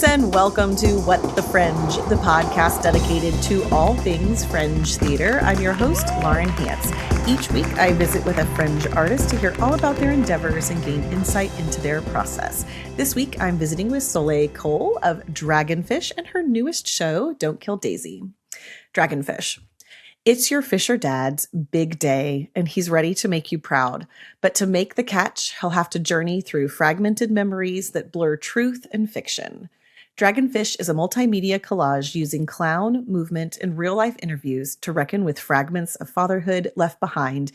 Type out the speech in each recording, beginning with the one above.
Greetings and welcome to What the Fringe, the podcast dedicated to all things Fringe theater. I'm your host, Lauren Hantz. Each week, I visit with a Fringe artist to hear all about their endeavors and gain insight into their process. This week, I'm visiting with Soleil Kohl of Dragonfish and her newest show, Don't Kill Daisy. Dragonfish. It's your fisher dad's big day, and he's ready to make you proud. But to make the catch, he'll have to journey through fragmented memories that blur truth and fiction. Dragonfish is a multimedia collage using clown, movement, and real-life interviews to reckon with fragments of fatherhood left behind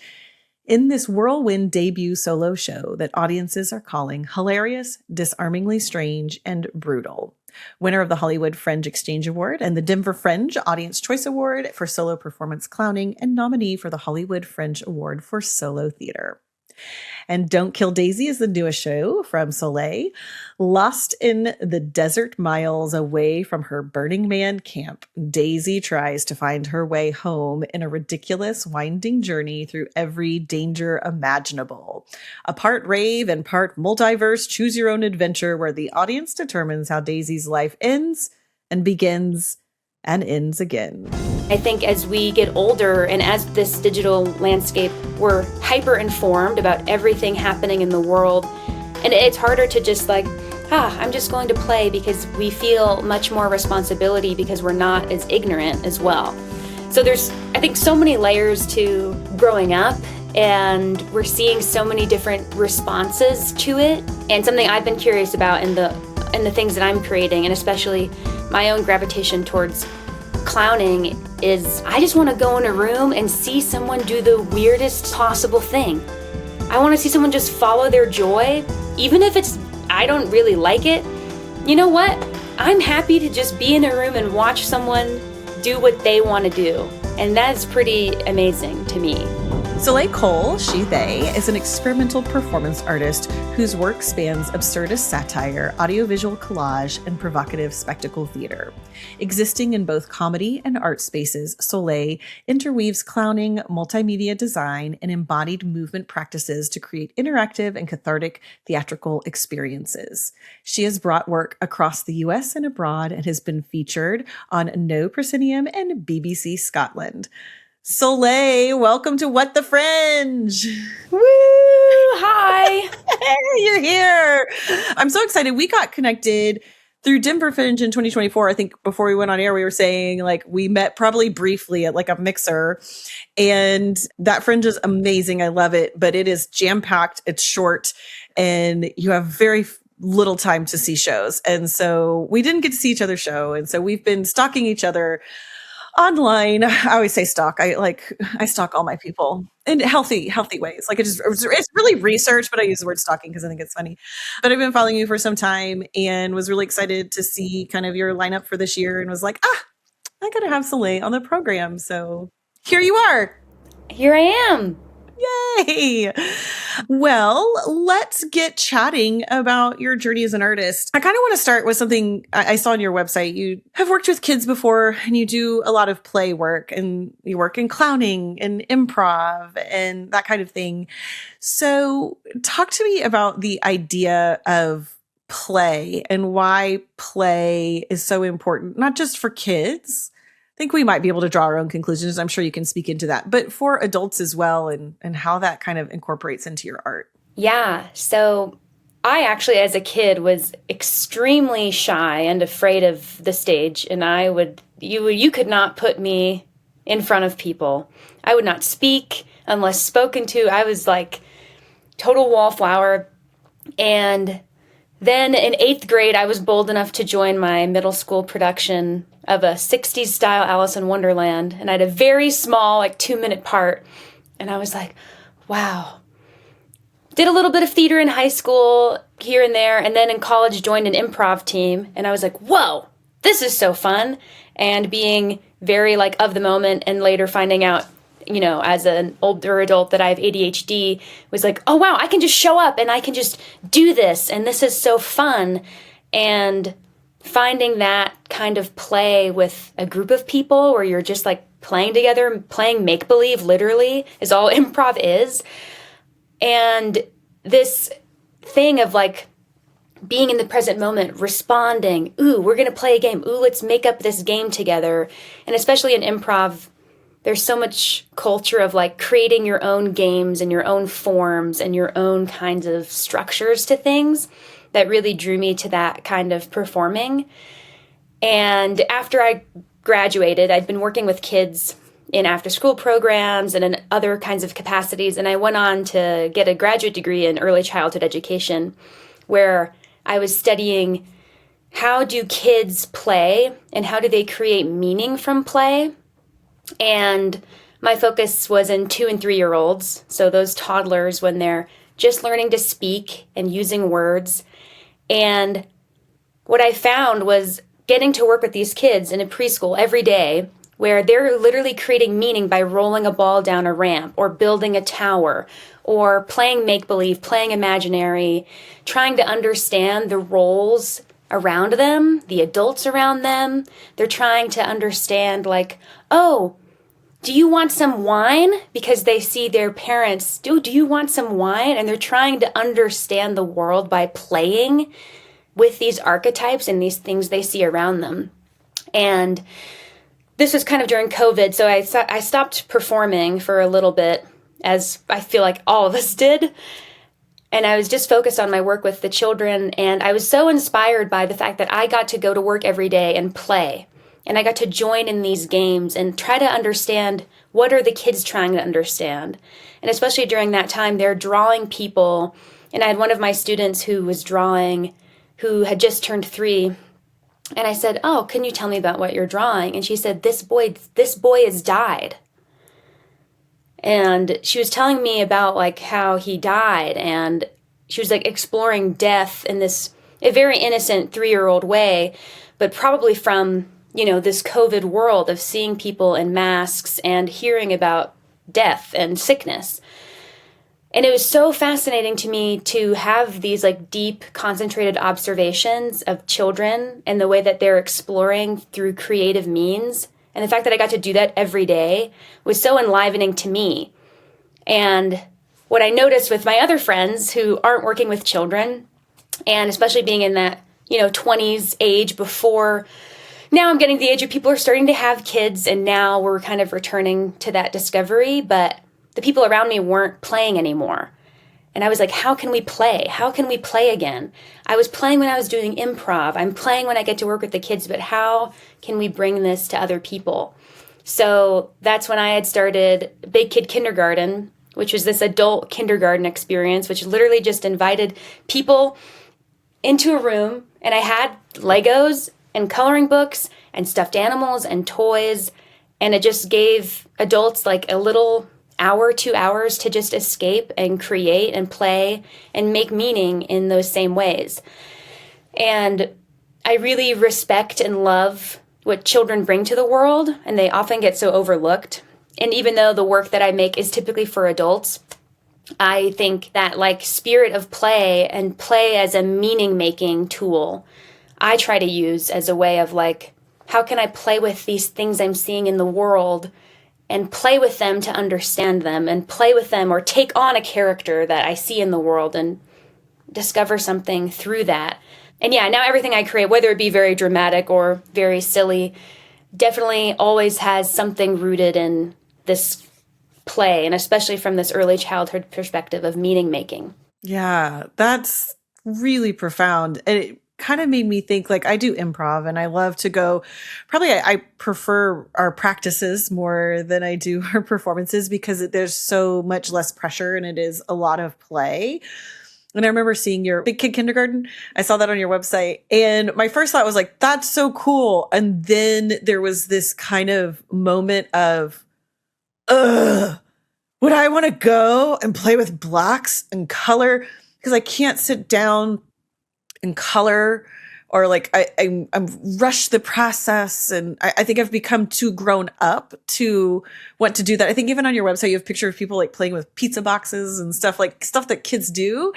in this whirlwind debut solo show that audiences are calling hilarious, disarmingly strange, and brutal. Winner of the Hollywood Fringe Exchange Award and the Denver Fringe Audience Choice Award for Solo Performance Clowning, and nominee for the Hollywood Fringe Award for Solo Theater. And Don't Kill Daisy is the newest show from Soleil. Lost in the desert miles away from her Burning Man camp, Daisy tries to find her way home in a ridiculous, winding journey through every danger imaginable. A part rave and part multiverse choose-your-own adventure where the audience determines how Daisy's life ends and begins and ends again. I think as we get older and as this digital landscape, we're hyper-informed about everything happening in the world. And it's harder to just I'm just going to play, because we feel much more responsibility because we're not as ignorant as well. So there's, I think, so many layers to growing up, and we're seeing so many different responses to it. And something I've been curious about in the things that I'm creating, and especially my own gravitation towards clowning, is I just want to go in a room and see someone do the weirdest possible thing. I want to see someone just follow their joy, even if I don't really like it. You know what? I'm happy to just be in a room and watch someone do what they want to do. And that's pretty amazing to me. Soleil Kohl, they, is an experimental performance artist whose work spans absurdist satire, audiovisual collage, and provocative spectacle theater. Existing in both comedy and art spaces, Soleil interweaves clowning, multimedia design, and embodied movement practices to create interactive and cathartic theatrical experiences. She has brought work across the U.S. and abroad and has been featured on No Proscenium and BBC Scotland. Soleil, welcome to What the Fringe. Woo! Hi. Hey, you're here. I'm so excited. We got connected through Denver Fringe in 2024. I think before we went on air, we were saying we met probably briefly at a mixer, and that Fringe is amazing. I love it, but it is jam-packed. It's short, and you have very little time to see shows. And so we didn't get to see each other's show. And so we've been stalking each other online. I always say stalk. I stalk all my people in healthy ways. It's really research, but I use the word stalking because I think it's funny. But I've been following you for some time and was really excited to see kind of your lineup for this year, and was like, I gotta have Soleil on the program. So here you are. Here I am. Yay! Well, let's get chatting about your journey as an artist. I kind of want to start with something I saw on your website. You have worked with kids before, and you do a lot of play work, and you work in clowning and improv and that kind of thing. So talk to me about the idea of play and why play is so important, not just for kids. I think we might be able to draw our own conclusions. I'm sure you can speak into that, but for adults as well, and how that kind of incorporates into your art. Yeah. So I actually, as a kid, was extremely shy and afraid of the stage. And you could not put me in front of people. I would not speak unless spoken to. I was total wallflower. And then in 8th grade, I was bold enough to join my middle school production of a 60s style Alice in Wonderland. And I had a very small, 2-minute part. And I was like, wow. Did a little bit of theater in high school, here and there. And then in college, joined an improv team. And I was like, whoa, this is so fun. And being very of the moment, and later finding out, as an older adult, that I have ADHD, was like, oh, wow, I can just show up and I can just do this. And this is so fun. And finding that kind of play with a group of people where you're just playing together, playing make-believe literally is all improv is. And this thing of being in the present moment, responding, ooh, we're going to play a game. Ooh, let's make up this game together. And especially in improv, there's so much culture of like creating your own games and your own forms and your own kinds of structures to things that really drew me to that kind of performing. And after I graduated, I'd been working with kids in after-school programs and in other kinds of capacities, and I went on to get a graduate degree in early childhood education, where I was studying how do kids play and how do they create meaning from play. And my focus was in 2 and 3-year-olds, so those toddlers when they're just learning to speak and using words. And what I found was getting to work with these kids in a preschool every day, where they're literally creating meaning by rolling a ball down a ramp or building a tower or playing make-believe, playing imaginary, trying to understand the roles around them, the adults around them. They're trying to understand like, oh, do you want some wine? Because they see their parents, do you want some wine? And they're trying to understand the world by playing with these archetypes and these things they see around them. And this was kind of during COVID, so I stopped performing for a little bit, as I feel like all of us did. And I was just focused on my work with the children, and I was so inspired by the fact that I got to go to work every day and play. And I got to join in these games and try to understand what are the kids trying to understand. And especially during that time, they're drawing people. And I had one of my students who was drawing, who had just turned 3. And I said, oh, can you tell me about what you're drawing? And she said, this boy has died. And she was telling me about like how he died. And she was like exploring death in a very innocent 3-year-old way, but probably from, this COVID world of seeing people in masks and hearing about death and sickness. And it was so fascinating to me to have these like deep, concentrated observations of children and the way that they're exploring through creative means. And the fact that I got to do that every day was so enlivening to me. And what I noticed with my other friends who aren't working with children, and especially being in that, 20s age before, now I'm getting the age of people are starting to have kids, and now we're kind of returning to that discovery, but the people around me weren't playing anymore. And I was like, how can we play? How can we play again? I was playing when I was doing improv. I'm playing when I get to work with the kids, but how can we bring this to other people? So that's when I had started Big Kid Kindergarten, which was this adult kindergarten experience, which literally just invited people into a room. And I had Legos and coloring books and stuffed animals and toys. And it just gave adults like a little hour, 2 hours to just escape and create and play and make meaning in those same ways. And I really respect and love what children bring to the world, and they often get so overlooked. And even though the work that I make is typically for adults, I think that like spirit of play and play as a meaning-making tool, I try to use as a way of like, how can I play with these things I'm seeing in the world and play with them to understand them and play with them or take on a character that I see in the world and discover something through that. And yeah, now everything I create, whether it be very dramatic or very silly, definitely always has something rooted in this play, and especially from this early childhood perspective of meaning making. Yeah, that's really profound. And it kind of made me think, like, I do improv and I love to go, probably I prefer our practices more than I do our performances because there's so much less pressure and it is a lot of play. And I remember seeing your Big Kid Kindergarten. I saw that on your website. And my first thought was like, that's so cool. And then there was this kind of moment of, would I want to go and play with blocks and color? Because I can't sit down and color, or like I'm rushed the process. And I think I've become too grown up to want to do that. I think even on your website, you have a picture of people like playing with pizza boxes and stuff that kids do.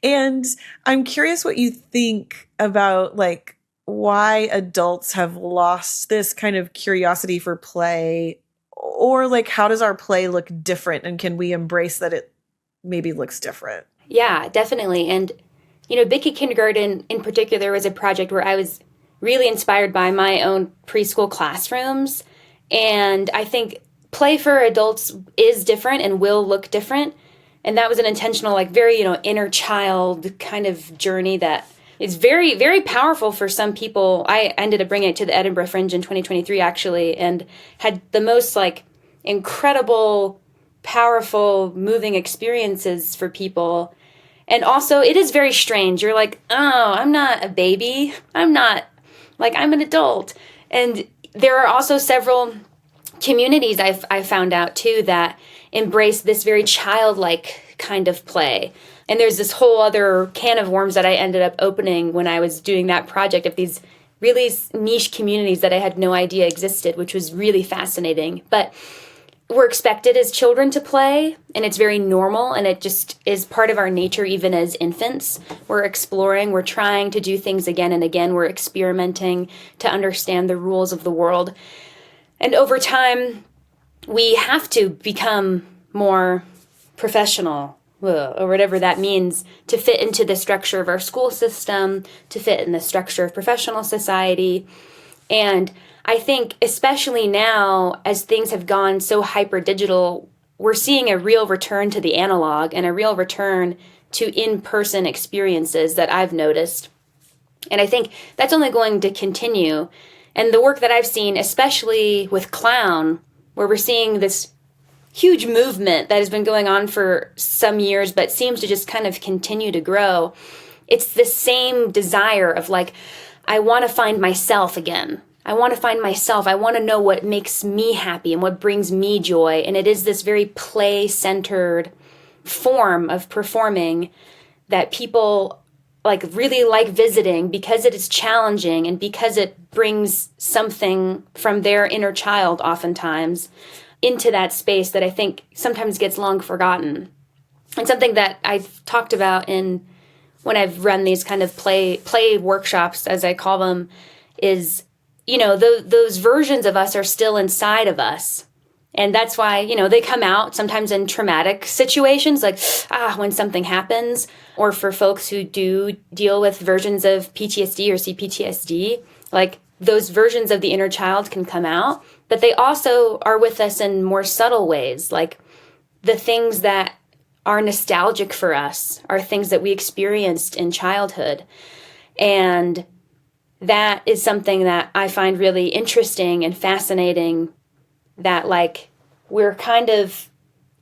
And I'm curious what you think about like why adults have lost this kind of curiosity for play, or like, how does our play look different? And can we embrace that it maybe looks different? Yeah, definitely. And Big Kid Kindergarten in particular was a project where I was really inspired by my own preschool classrooms. And I think play for adults is different and will look different. And that was an intentional, like very, inner child kind of journey that is very, very powerful for some people. I ended up bringing it to the Edinburgh Fringe in 2023, actually, and had the most like incredible, powerful, moving experiences for people. And also, it is very strange. You're like, oh, I'm not a baby. I'm an adult. And there are also several communities I found out, too, that embrace this very childlike kind of play. And there's this whole other can of worms that I ended up opening when I was doing that project of these really niche communities that I had no idea existed, which was really fascinating. But we're expected as children to play, and it's very normal, and it just is part of our nature even as infants. We're exploring, we're trying to do things again and again, we're experimenting to understand the rules of the world. And over time, we have to become more professional, or whatever that means, to fit into the structure of our school system, to fit in the structure of professional society. And I think especially now, as things have gone so hyper digital, we're seeing a real return to the analog and a real return to in-person experiences that I've noticed. And I think that's only going to continue. And the work that I've seen, especially with clown, where we're seeing this huge movement that has been going on for some years, but seems to just kind of continue to grow. It's the same desire of like, I want to find myself again. I want to find myself. I want to know what makes me happy and what brings me joy. And it is this very play-centered form of performing that people really like visiting because it is challenging and because it brings something from their inner child oftentimes into that space that I think sometimes gets long forgotten. And something that I've talked about when I've run these kind of play workshops, as I call them, is those versions of us are still inside of us. And that's why, they come out sometimes in traumatic situations, like, when something happens, or for folks who do deal with versions of PTSD or CPTSD, like those versions of the inner child can come out, but they also are with us in more subtle ways. Like the things that are nostalgic for us are things that we experienced in childhood. And that is something that I find really interesting and fascinating, that we're kind of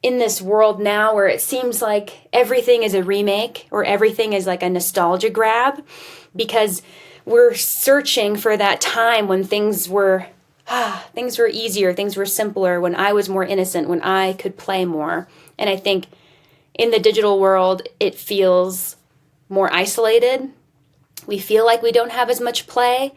in this world now where it seems like everything is a remake or everything is like a nostalgia grab, because we're searching for that time when things were easier, things were simpler, when I was more innocent, when I could play more. And I think in the digital world, it feels more isolated. We feel like we don't have as much play.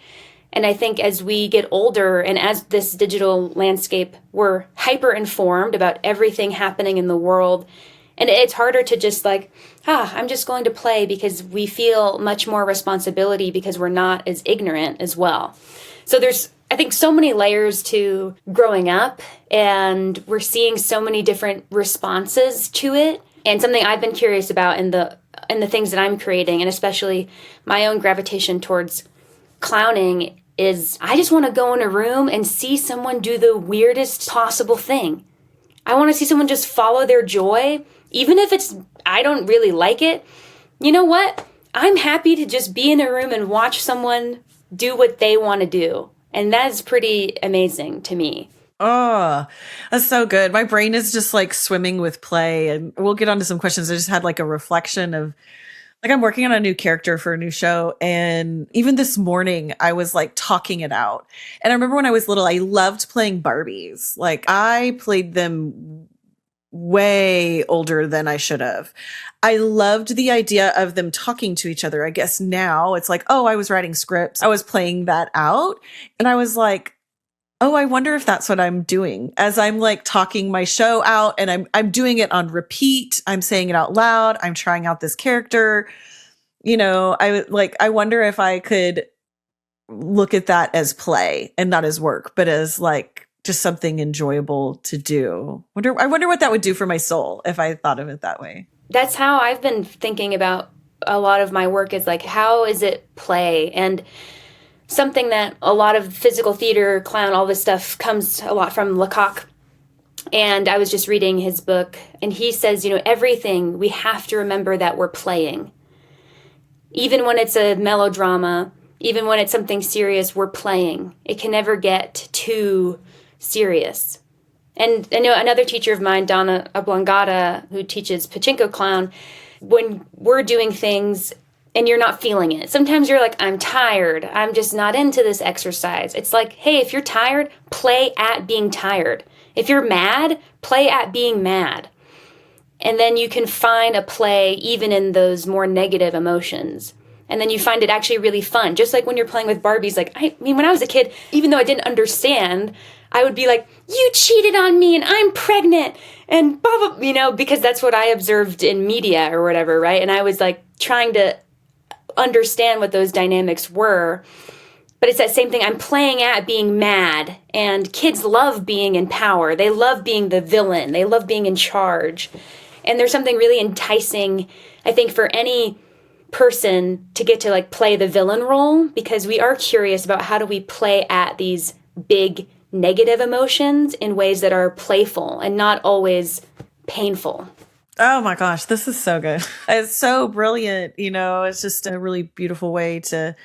And I think as we get older and as this digital landscape, we're hyper informed about everything happening in the world. And it's harder to just I'm just going to play, because we feel much more responsibility because we're not as ignorant as well. So there's, I think, so many layers to growing up, and we're seeing so many different responses to it. And something I've been curious about in the things that I'm creating, and especially my own gravitation towards clowning, is I just want to go in a room and see someone do the weirdest possible thing. I want to see someone just follow their joy, even if I don't really like it. You know what? I'm happy to just be in a room and watch someone do what they want to do. And that's pretty amazing to me. Oh, that's so good. My brain is just swimming with play, and we'll get onto some questions. I just had a reflection of I'm working on a new character for a new show. And even this morning I was talking it out. And I remember when I was little, I loved playing Barbies. I played them way older than I should have. I loved the idea of them talking to each other. I guess now it's I was writing scripts. I was playing that out. And I was oh, I wonder if that's what I'm doing as I'm talking my show out, and I'm doing it on repeat. I'm saying it out loud. I'm trying out this character. I wonder if I could look at that as play and not as work, but as just something enjoyable to do. I wonder what that would do for my soul if I thought of it that way. That's how I've been thinking about a lot of my work is like, how is it play? And something that a lot of physical theater, clown, all this stuff comes a lot from Lecoq. And I was just reading his book, and he says, everything, we have to remember that we're playing. Even when it's a melodrama, even when it's something serious, we're playing. It can never get too serious. And I know another teacher of mine, Donna Oblongata, who teaches Pachinko Clown, when we're doing things and you're not feeling it, sometimes you're like, I'm tired. I'm just not into this exercise. It's like, hey, if you're tired, play at being tired. If you're mad, play at being mad. And then you can find a play even in those more negative emotions. And then you find it actually really fun. Just like when you're playing with Barbies, like, I mean, when I was a kid, even though I didn't understand, I would be like, you cheated on me and I'm pregnant and blah, blah, because that's what I observed in media or whatever, right? And I was like trying to understand what those dynamics were. But it's that same thing. I'm playing at being mad, and kids love being in power. They love being the villain. They love being in charge. And there's something really enticing, I think, for any person to get to like play the villain role, because we are curious about how do we play at these big negative emotions in ways that are playful and not always painful. Oh my gosh, this is so good. It's so brilliant. It's just a really beautiful way to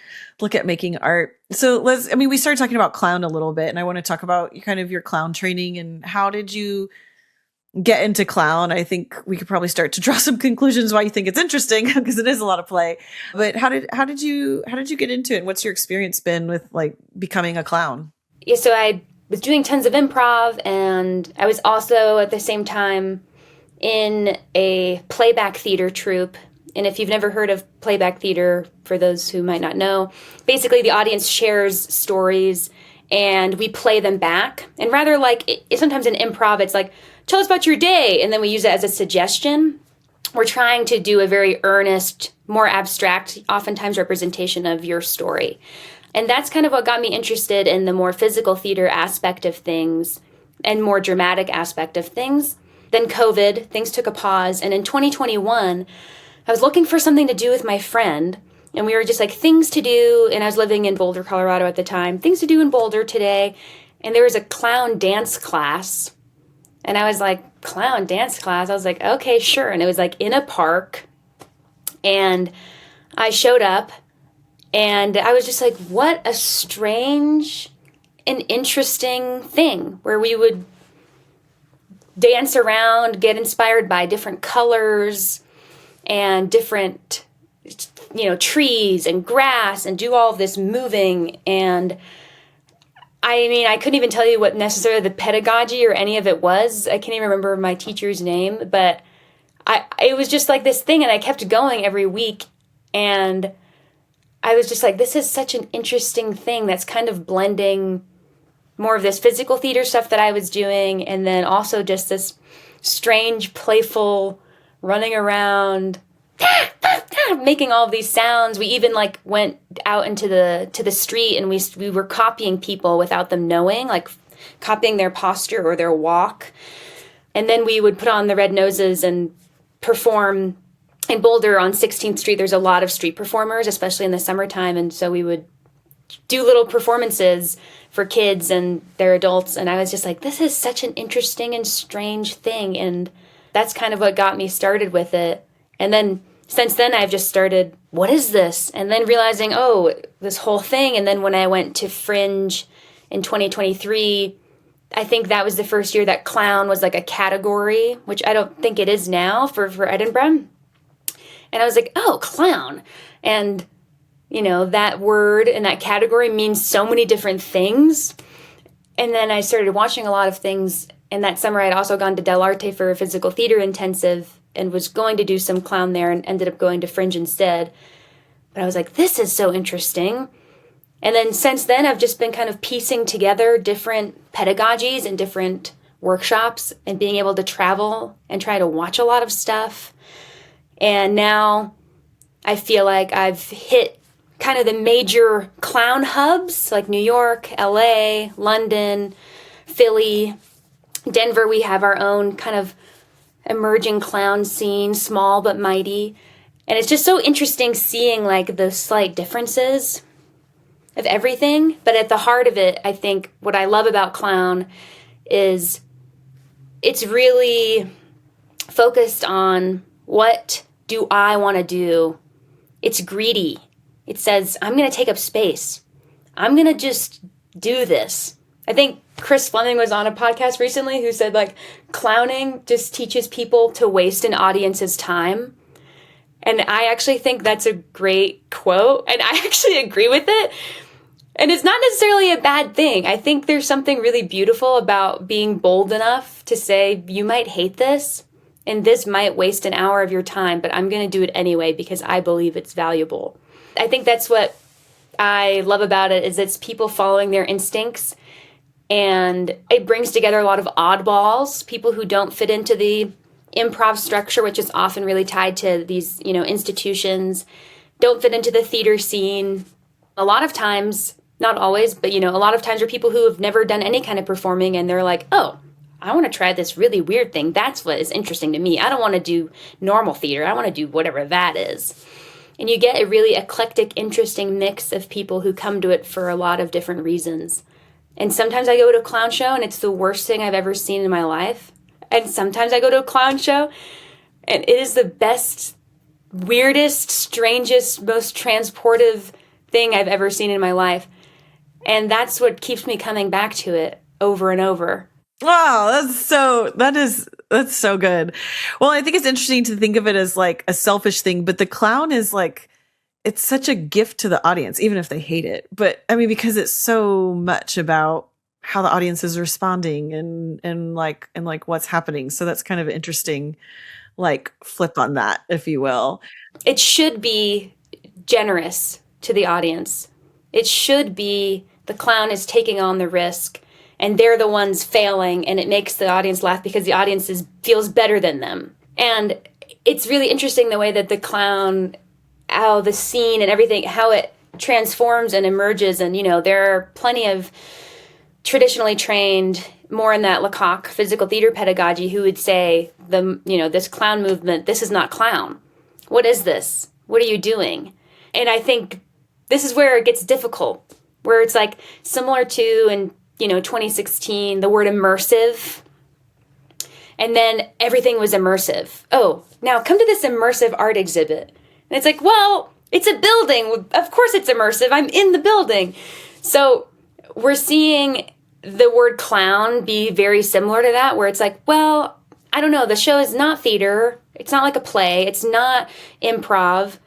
look at making art. So we started talking about clown a little bit, and I want to talk about kind of your clown training and how did you get into clown? I think we could probably start to draw some conclusions why you think it's interesting, because it is a lot of play. But how did you get into it? And what's your experience been with like becoming a clown? Yeah, so I was doing tons of improv, and I was also at the same time in a playback theater troupe. And if you've never heard of playback theater, for those who might not know, basically the audience shares stories and we play them back. And rather like sometimes in improv, it's like, tell us about your day. And then we use it as a suggestion. We're trying to do a very earnest, more abstract, oftentimes representation of your story. And that's kind of what got me interested in the more physical theater aspect of things and more dramatic aspect of things. Then COVID, things took a pause. And in 2021, I was looking for something to do with my friend. And we were just like, things to do. And I was living in Boulder, Colorado at the time. Things to do in Boulder today. And there was a clown dance class. And I was like, clown dance class? I was like, okay, sure. And it was like in a park. And I showed up. And I was just like, what a strange and interesting thing where we would dance around, get inspired by different colors and different, trees and grass and do all of this moving. And I mean, I couldn't even tell you what necessarily the pedagogy or any of it was. I can't even remember my teacher's name, but it was just like this thing, and I kept going every week. And I was just like, this is such an interesting thing that's kind of blending more of this physical theater stuff that I was doing, and then also just this strange, playful running around, making all of these sounds. We even like went out into the street, and we were copying people without them knowing, like copying their posture or their walk. And then we would put on the red noses and perform. In Boulder on 16th Street, there's a lot of street performers, especially in the summertime. And so we would do little performances for kids and their adults. And I was just like, this is such an interesting and strange thing. And that's kind of what got me started with it. And then since then, I've just started, what is this? And then realizing, oh, this whole thing. And then when I went to Fringe in 2023, I think that was the first year that clown was like a category, which I don't think it is now for Edinburgh. And I was like, oh, clown. And, that word and that category means so many different things. And then I started watching a lot of things. And that summer, I'd also gone to Del Arte for a physical theater intensive and was going to do some clown there and ended up going to Fringe instead. But I was like, this is so interesting. And then since then, I've just been kind of piecing together different pedagogies and different workshops and being able to travel and try to watch a lot of stuff. And now I feel like I've hit kind of the major clown hubs like New York, LA, London, Philly, Denver. We have our own kind of emerging clown scene, small but mighty. And it's just so interesting seeing like the slight differences of everything. But at the heart of it, I think what I love about clown is it's really focused on what do I want to do. It's greedy. It says, I'm going to take up space. I'm going to just do this. I think Chris Fleming was on a podcast recently who said, like, clowning just teaches people to waste an audience's time. And I actually think that's a great quote, and I actually agree with it. And it's not necessarily a bad thing. I think there's something really beautiful about being bold enough to say, you might hate this, and this might waste an hour of your time, but I'm going to do it anyway because I believe it's valuable. I think that's what I love about it, is it's people following their instincts, and it brings together a lot of oddballs, people who don't fit into the improv structure, which is often really tied to these, institutions, don't fit into the theater scene. A lot of times, not always, but, a lot of times are people who have never done any kind of performing, and they're like, oh, I want to try this really weird thing. That's what is interesting to me. I don't want to do normal theater. I want to do whatever that is. And you get a really eclectic, interesting mix of people who come to it for a lot of different reasons. And sometimes I go to a clown show and it's the worst thing I've ever seen in my life. And sometimes I go to a clown show and it is the best, weirdest, strangest, most transportive thing I've ever seen in my life. And that's what keeps me coming back to it over and over. Wow, that's so good. Well, I think it's interesting to think of it as like a selfish thing, but the clown is like, it's such a gift to the audience, even if they hate it. But I mean, because it's so much about how the audience is responding and like what's happening. So that's kind of an interesting, like, flip on that, if you will. It should be generous to the audience. It should be the clown is taking on the risk and they're the ones failing, and it makes the audience laugh because the audience feels better than them. And it's really interesting the way that the clown, how the scene and everything, how it transforms and emerges. And, there are plenty of traditionally trained, more in that Lecoq physical theater pedagogy, who would say, this clown movement, this is not clown. What is this? What are you doing? And I think this is where it gets difficult, where it's like similar to in 2016, the word immersive. And then everything was immersive. Oh, now come to this immersive art exhibit. And it's like, well, it's a building. Of course it's immersive. I'm in the building. So we're seeing the word clown be very similar to that, where it's like, well, I don't know. The show is not theater. It's not like a play. It's not improv.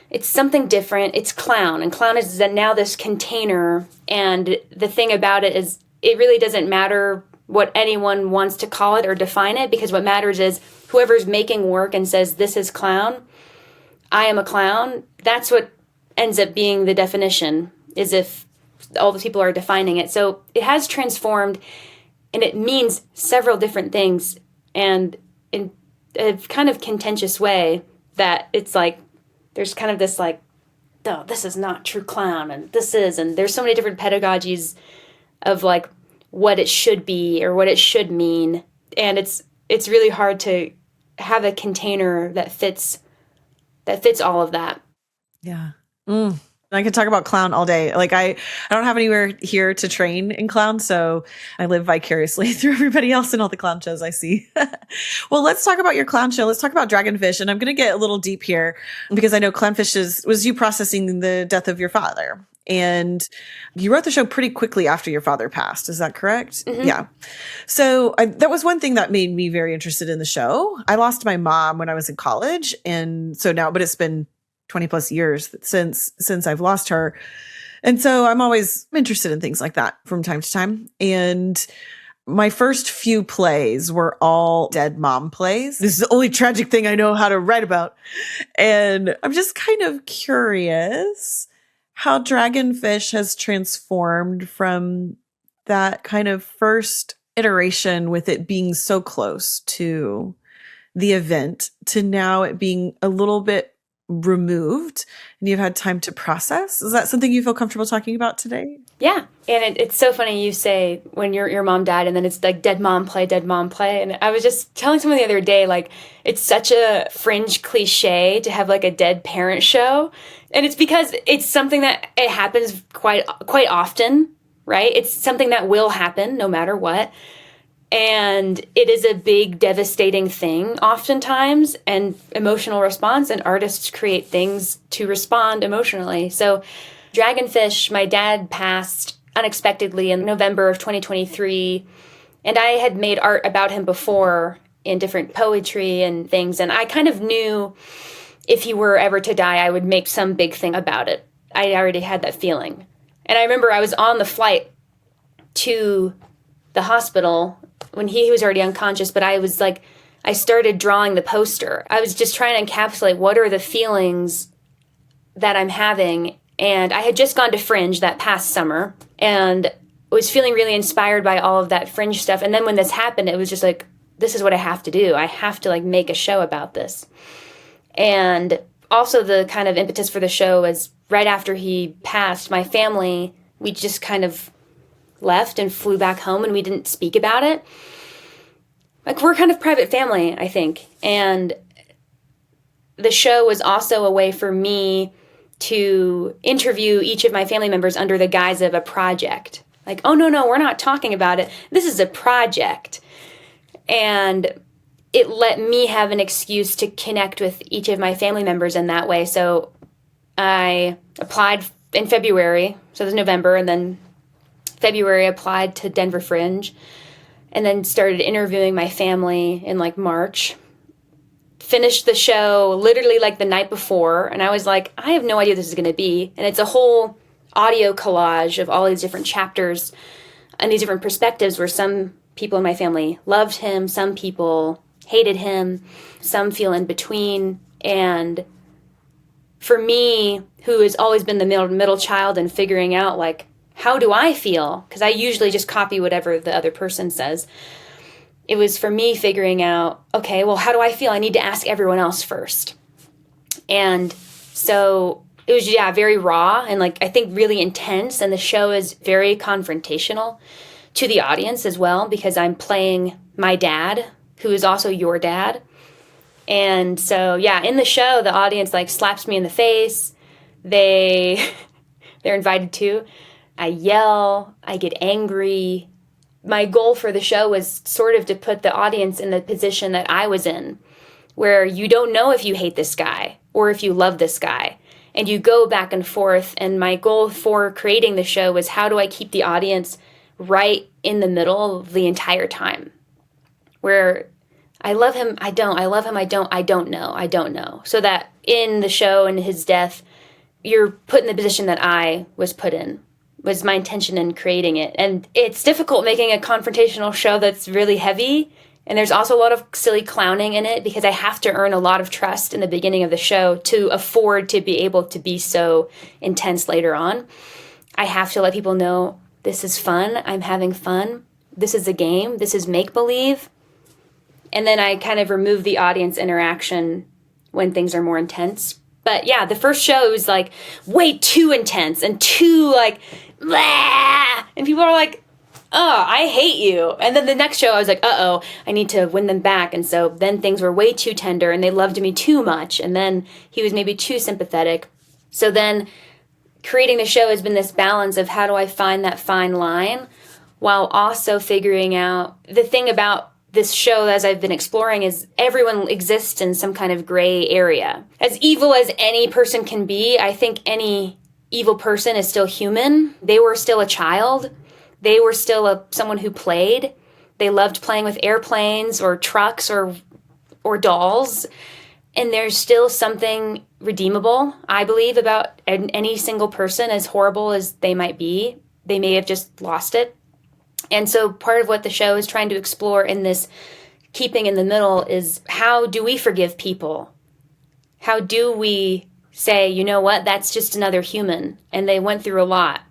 It's something different. It's clown. And clown is now this container. And the thing about it is it really doesn't matter what anyone wants to call it or define it, because what matters is whoever's making work and says, this is clown, I am a clown, that's what ends up being the definition, is if all the people are defining it. So it has transformed, and it means several different things, and in a kind of contentious way, that it's like, there's kind of this like, oh, this is not true clown, and this is, and there's so many different pedagogies of like what it should be or what it should mean. And it's really hard to have a container that fits all of that. Yeah. I could talk about clown all day. Like I don't have anywhere here to train in clown, so I live vicariously through everybody else in all the clown shows I see. Well, let's talk about your clown show. Let's talk about Dragonfish. And I'm going to get a little deep here because I know Clownfish was you processing the death of your father. And you wrote the show pretty quickly after your father passed. Is that correct? Mm-hmm. Yeah. So that was one thing that made me very interested in the show. I lost my mom when I was in college. And so now, but it's been 20 plus years since I've lost her. And so I'm always interested in things like that from time to time. And my first few plays were all dead mom plays. This is the only tragic thing I know how to write about. And I'm just kind of curious how Dragonfish has transformed from that kind of first iteration with it being so close to the event to now it being a little bit removed and you've had time to process. Is that something you feel comfortable talking about today? Yeah. And it's so funny you say when your mom died and then it's like dead mom play. And I was just telling someone the other day, like, it's such a Fringe cliche to have like a dead parent show. And it's because it's something that it happens quite often, right? It's something that will happen no matter what. And it is a big, devastating thing oftentimes, and emotional response, and artists create things to respond emotionally. So Dragonfish, my dad passed unexpectedly in November of 2023, and I had made art about him before in different poetry and things, and I kind of knew if he were ever to die, I would make some big thing about it. I already had that feeling. And I remember I was on the flight to the hospital when he was already unconscious, but I started drawing the poster. I was just trying to encapsulate what are the feelings that I'm having. And I had just gone to Fringe that past summer and was feeling really inspired by all of that Fringe stuff. And then when this happened, it was just like, this is what I have to do. I have to like make a show about this. And also the kind of impetus for the show was right after he passed, my family, we just kind of left and flew back home and we didn't speak about it. Like, we're kind of private family, I think. And the show was also a way for me to interview each of my family members under the guise of a project. Like, oh, no, we're not talking about it. This is a project. And it let me have an excuse to connect with each of my family members in that way. So I applied in February, so it was November, and then February applied to Denver Fringe, and then started interviewing my family in like March. Finished the show literally like the night before, and I was like, I have no idea what this is going to be. And it's a whole audio collage of all these different chapters and these different perspectives where some people in my family loved him, some people hated him, some feel in between. And for me, who has always been the middle child and figuring out like, how do I feel? Because I usually just copy whatever the other person says. It was for me figuring out, okay, well, how do I feel? I need to ask everyone else first. And so it was, very raw and like, I think really intense. And the show is very confrontational to the audience as well, because I'm playing my dad, who is also your dad. And so, in the show, the audience like slaps me in the face. They're invited to. I yell, I get angry. My goal for the show was sort of to put the audience in the position that I was in, where you don't know if you hate this guy or if you love this guy. And you go back and forth. And my goal for creating the show was, how do I keep the audience right in the middle the entire time? Where I love him, I don't. I love him, I don't know. So that in the show and his death, you're put in the position that I was put in, was my intention in creating it. And it's difficult making a confrontational show that's really heavy. And there's also a lot of silly clowning in it, because I have to earn a lot of trust in the beginning of the show to afford to be able to be so intense later on. I have to let people know this is fun. I'm having fun. This is a game. This is make-believe. And then I kind of remove the audience interaction when things are more intense. But the first show was like way too intense and too like, blah! And people are like, oh, I hate you. And then the next show I was like, uh-oh, I need to win them back. And so then things were way too tender and they loved me too much. And then he was maybe too sympathetic. So then creating the show has been this balance of how do I find that fine line while also figuring out the thing about this show, as I've been exploring, is everyone exists in some kind of gray area. As evil as any person can be, I think any evil person is still human. They were still a child. They were still someone who played. They loved playing with airplanes or trucks or dolls. And there's still something redeemable, I believe, about any single person, as horrible as they might be. They may have just lost it. And so part of what the show is trying to explore in this keeping in the middle is, how do we forgive people? How do we say, you know what, that's just another human and they went through a lot?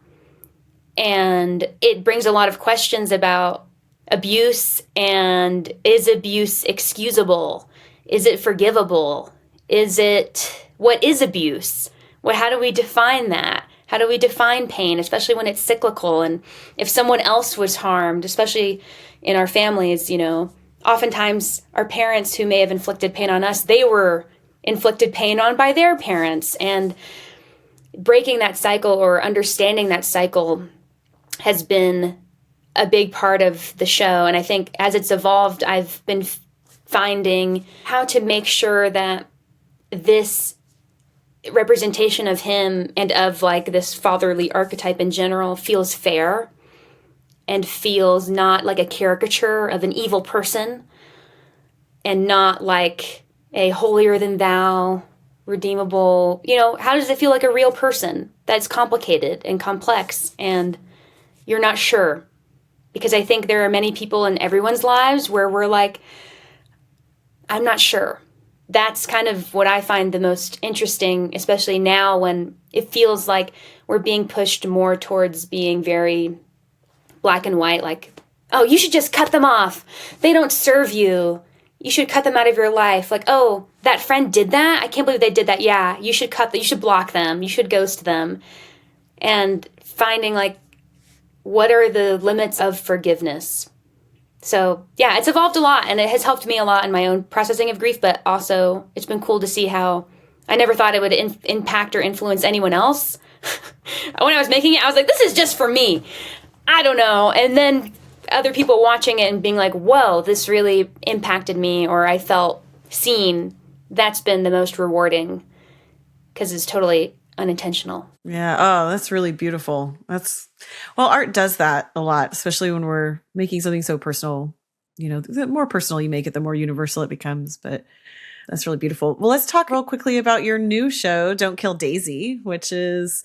And it brings a lot of questions about abuse, and is abuse excusable? Is it forgivable? Is it what is abuse? How do we define that? How do we define pain, especially when it's cyclical? And if someone else was harmed, especially in our families, oftentimes our parents who may have inflicted pain on us, they were inflicted pain on by their parents. And breaking that cycle or understanding that cycle has been a big part of the show. And I think as it's evolved, I've been finding how to make sure that this representation of him and of like this fatherly archetype in general feels fair and feels not like a caricature of an evil person and not like a holier than thou, redeemable, how does it feel like a real person that's complicated and complex and you're not sure? Because I think there are many people in everyone's lives where we're like, I'm not sure. That's kind of what I find the most interesting, especially now when it feels like we're being pushed more towards being very black and white, like, oh, you should just cut them off. They don't serve you. You should cut them out of your life. Like, oh, that friend did that? I can't believe they did that. Yeah, you should you should block them. You should ghost them. And finding like, what are the limits of forgiveness? So yeah, it's evolved a lot and it has helped me a lot in my own processing of grief, but also it's been cool to see how I never thought it would impact or influence anyone else. When I was making it, I was like, this is just for me. I don't know. And then other people watching it and being like, whoa, this really impacted me, or I felt seen. That's been the most rewarding because it's totally unintentional. Yeah. Oh, that's really beautiful. Art does that a lot, especially when we're making something so personal. The more personal you make it, the more universal it becomes. But that's really beautiful. Well, let's talk real quickly about your new show, Don't Kill Daisy, which is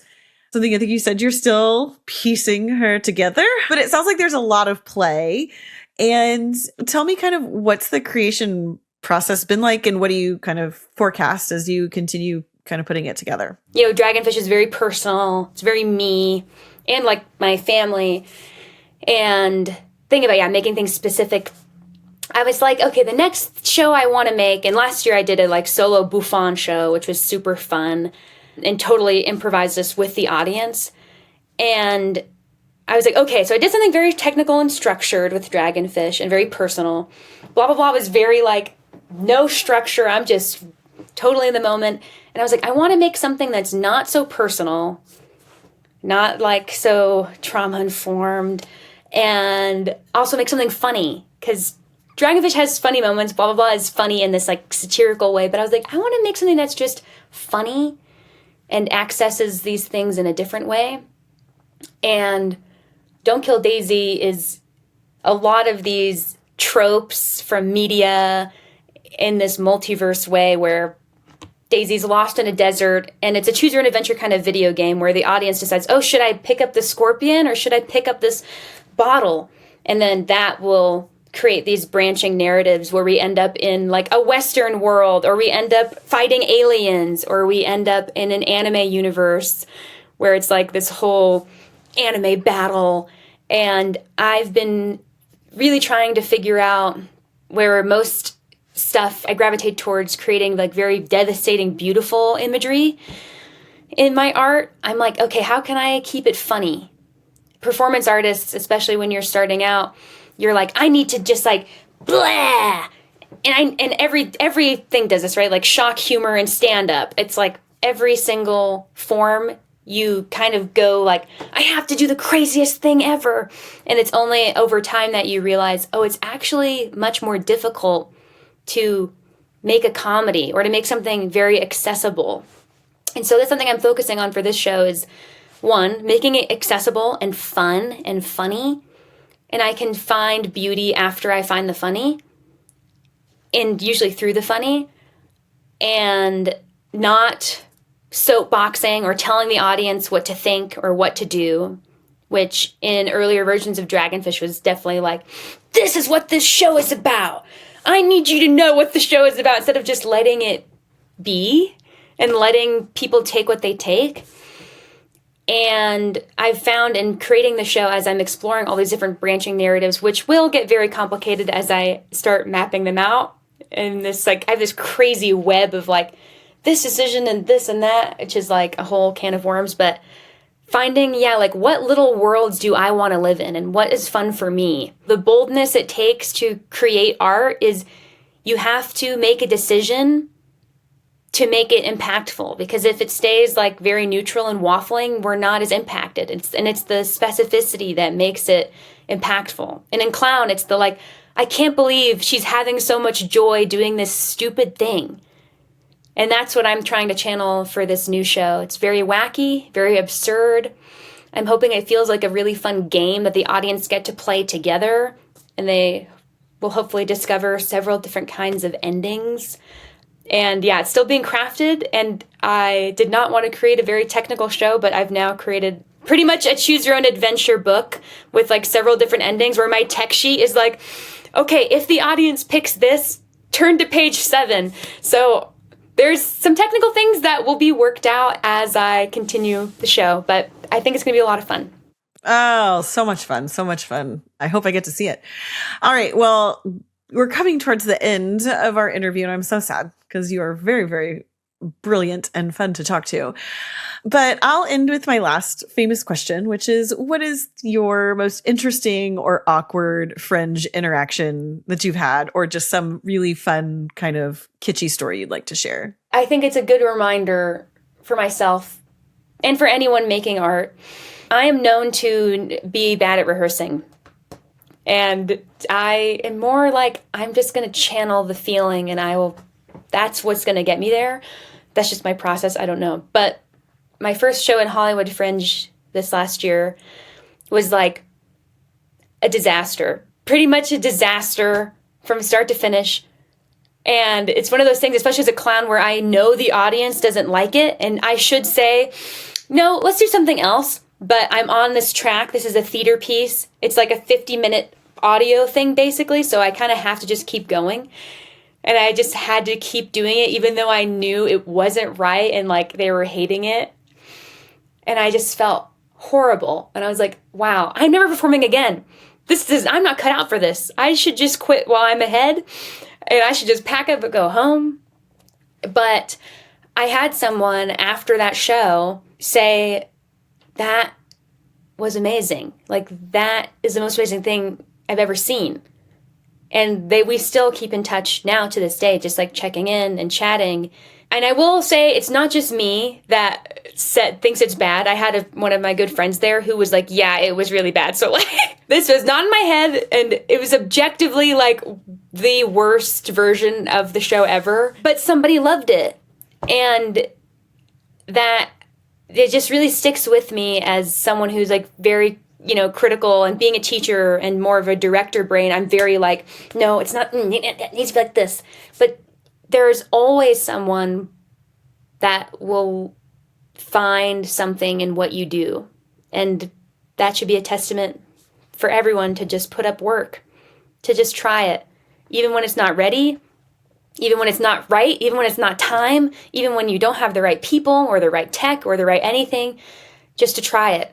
something I think you said you're still piecing her together, but it sounds like there's a lot of play. And tell me kind of what's the creation process been like and what do you kind of forecast as you continue kind of putting it together? Dragonfish is very personal. It's very me and like my family. And thinking about, making things specific. I was like, okay, the next show I want to make, and last year I did a like solo bouffon show, which was super fun and totally improvised this with the audience. And I was like, okay, so I did something very technical and structured with Dragonfish and very personal. Blah, blah, blah was very like, no structure. I'm just totally in the moment. And I was like, I want to make something that's not so personal, not like so trauma informed, and also make something funny because Dragonfish has funny moments. Blah, blah, blah is funny in this like satirical way. But I was like, I want to make something that's just funny and accesses these things in a different way. And Don't Kill Daisy is a lot of these tropes from media in this multiverse way where Daisy's lost in a desert, and it's a choose your own adventure kind of video game where the audience decides, oh, should I pick up this scorpion or should I pick up this bottle? And then that will create these branching narratives where we end up in like a Western world, or we end up fighting aliens, or we end up in an anime universe where it's like this whole anime battle. And I've been really trying to figure out where most stuff I gravitate towards creating like very devastating, beautiful imagery in my art. I'm like, okay, how can I keep it funny? Performance artists, especially when you're starting out, you're like, I need to just like blah. And everything does this, right? Like shock humor and stand up. It's like every single form you kind of go like, I have to do the craziest thing ever. And it's only over time that you realize, oh, it's actually much more difficult to make a comedy or to make something very accessible. And so that's something I'm focusing on for this show is, one, making it accessible and fun and funny. And I can find beauty after I find the funny, and usually through the funny, and not soapboxing or telling the audience what to think or what to do, which in earlier versions of Dragonfish was definitely like, this is what this show is about. I need you to know what the show is about, instead of just letting it be and letting people take what they take. And I've found in creating the show, as I'm exploring all these different branching narratives, which will get very complicated as I start mapping them out. And this, like, I have this crazy web of like this decision and this and that, which is like a whole can of worms, but finding, like what little worlds do I want to live in and what is fun for me? The boldness it takes to create art is you have to make a decision to make it impactful, because if it stays like very neutral and waffling, we're not as impacted. It's the specificity that makes it impactful. And in clown, it's the like, I can't believe she's having so much joy doing this stupid thing. And that's what I'm trying to channel for this new show. It's very wacky, very absurd. I'm hoping it feels like a really fun game that the audience get to play together, and they will hopefully discover several different kinds of endings. And it's still being crafted, and I did not want to create a very technical show, but I've now created pretty much a choose your own adventure book with like several different endings where my tech sheet is like, okay, if the audience picks this, turn to page 7. So there's some technical things that will be worked out as I continue the show, but I think it's going to be a lot of fun. Oh, so much fun. So much fun. I hope I get to see it. All right. Well, we're coming towards the end of our interview, and I'm so sad because you are very, very brilliant and fun to talk to. But I'll end with my last famous question, which is, what is your most interesting or awkward Fringe interaction that you've had, or just some really fun kind of kitschy story you'd like to share? I think it's a good reminder for myself and for anyone making art. I am known to be bad at rehearsing. And I am more like, I'm just going to channel the feeling and that's what's going to get me there. That's just my process. I don't know. But my first show in Hollywood Fringe this last year was like a disaster, pretty much a disaster from start to finish. And it's one of those things, especially as a clown, where I know the audience doesn't like it. And I should say, no, let's do something else. But I'm on this track. This is a theater piece. It's like a 50-minute audio thing, basically. So I kind of have to just keep going. And I just had to keep doing it, even though I knew it wasn't right and like they were hating it. And I just felt horrible. And I was like, wow, I'm never performing again. I'm not cut out for this. I should just quit while I'm ahead. And I should just pack up and go home. But I had someone after that show say, that was amazing. Like, that is the most amazing thing I've ever seen. And we still keep in touch now to this day, just like checking in and chatting. And I will say, it's not just me that thinks it's bad. I had one of my good friends there who was like, yeah, it was really bad. So like, this was not in my head. And it was objectively like the worst version of the show ever. But somebody loved it. And that it just really sticks with me as someone who's like very, critical, and being a teacher and more of a director brain. I'm very like, no, it's not, it needs to be like this. But there's always someone that will find something in what you do. And that should be a testament for everyone to just put up work, to just try it. Even when it's not ready, even when it's not right, even when it's not time, even when you don't have the right people or the right tech or the right anything, just to try it.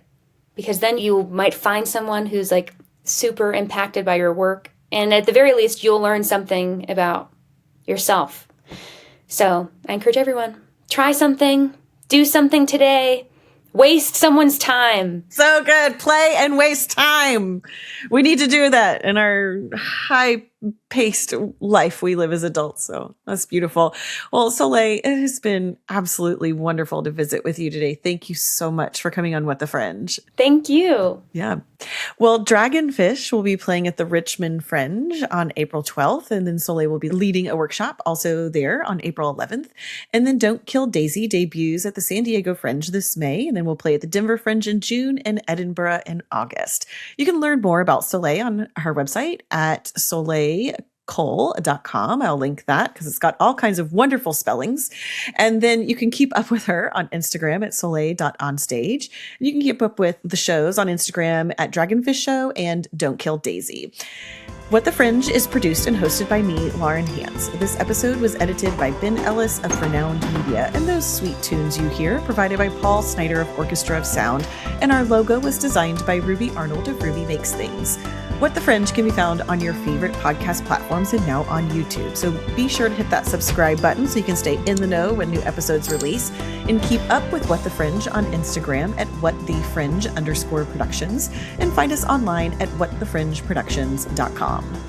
Because then you might find someone who's like super impacted by your work. And at the very least, you'll learn something about yourself. So I encourage everyone, try something, do something today, waste someone's time. So good. Play and waste time. We need to do that in our high-paced life we live as adults. So that's beautiful. Well, Soleil, it has been absolutely wonderful to visit with you today. Thank you so much for coming on What the Fringe. Thank you. Yeah. Well, Dragonfish will be playing at the Richmond Fringe on April 12th. And then Soleil will be leading a workshop also there on April 11th. And then Don't Kill Daisy debuts at the San Diego Fringe this May. And then we'll play at the Denver Fringe in June and Edinburgh in August. You can learn more about Soleil on her website at soleilkohl.com. I'll link that because it's got all kinds of wonderful spellings. And then you can keep up with her on Instagram at soleil.onstage. You can keep up with the shows on Instagram at Dragonfish Show and Don't Kill Daisy. What the Fringe is produced and hosted by me, Lauren Hantz. This episode was edited by Ben Ellis of Renowned Media, and those sweet tunes you hear provided by Paul Snyder of Orchestra of Sound, and our logo was designed by Ruby Arnold of Ruby Makes Things. What the Fringe can be found on your favorite podcast platforms and now on YouTube. So be sure to hit that subscribe button so you can stay in the know when new episodes release, and keep up with What the Fringe on Instagram at whatthefringe_productions, and find us online at whatthefringeproductions.com.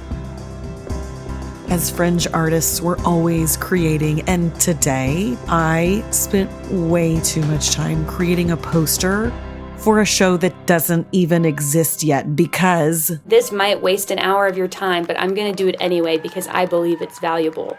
As Fringe artists, we're always creating, and today I spent way too much time creating a poster for a show that doesn't even exist yet, because this might waste an hour of your time, but I'm going to do it anyway because I believe it's valuable.